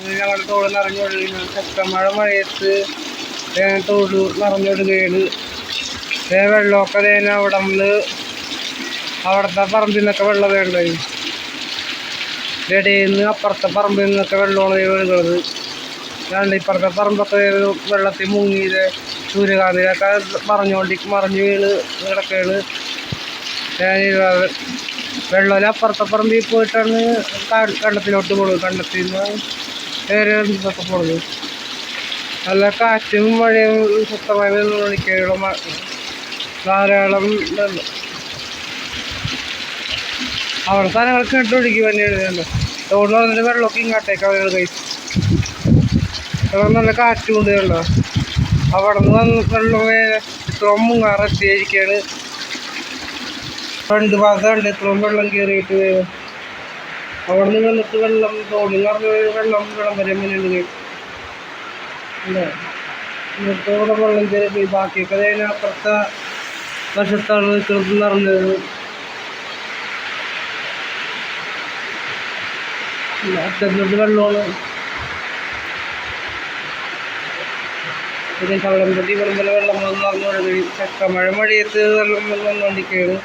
ഞങ്ങളുടെ തോട് നിറഞ്ഞൊഴുകുന്നു. ശക്തമായ മഴയത്ത് തോട് നിറഞ്ഞൊഴുകുകയാണ്. വെള്ളമൊക്കെ അവിടെ നിന്ന് അവിടുത്തെ പറമ്പിൽ നിന്നൊക്കെ വെള്ളം വേണ്ടായി. ഇടയിൽ നിന്ന് അപ്പുറത്തെ പറമ്പിൽ നിന്നൊക്കെ വെള്ളമാണ് ഒഴുകുന്നത്. ഞാൻ ഇപ്പുറത്തെ പറമ്പൊക്കെ വെള്ളത്തിൽ മുങ്ങിയത് സൂര്യകാന്തിയൊക്കെ മറിഞ്ഞു വീണ് കിടക്കുകയാണ്. വെള്ളം അപ്പുറത്തെ പറമ്പിൽ പോയിട്ടാണ് കണ്ടത്തിലോട്ട് പോകുന്നത്. കണ്ടത്തിൽ നിന്ന് വേറെ എന്തൊക്കെ പോകുന്നത്. നല്ല കാറ്റും മഴയും ശക്തമായി മണിക്കുള്ള ധാരാളം അവിടെ സ്ഥലങ്ങളൊക്കെ ഇട്ടൊഴുകി തന്നെയാണ്. തോട് പറഞ്ഞിട്ട് വെള്ളമൊക്കെ ഇങ്ങോട്ടേക്ക് അവർ കഴിച്ചു. അവിടെ നല്ല കാറ്റും കൊണ്ട് വെള്ളം അവിടെ നിന്ന് വെള്ളം ഇത്രയും മുങ്ങാറെത്തിയിരിക്കുകയാണ്. രണ്ട് ഭാഗമുണ്ട് ഇത്രയും വെള്ളം കയറിയിട്ട്. അവിടെ നിന്ന് വന്നിട്ട് വെള്ളം തോടിൽ നിറഞ്ഞ വെള്ളം വരെ മുന്നുണ്ട്. ഇവിടെ വെള്ളം കയറി ബാക്കിയൊക്കെ അപ്പുറത്തെ വശത്താണ് നിൽക്കുന്നത് നിറഞ്ഞത്. അറ്റത്ത് വെള്ളമാണ്. പിന്നെ കവളം പൊട്ടി വെള്ളം നിറഞ്ഞു. ശക്തമായ മഴയത്ത് വെള്ളം വന്നുകൊണ്ടിരിക്കുകയാണ്.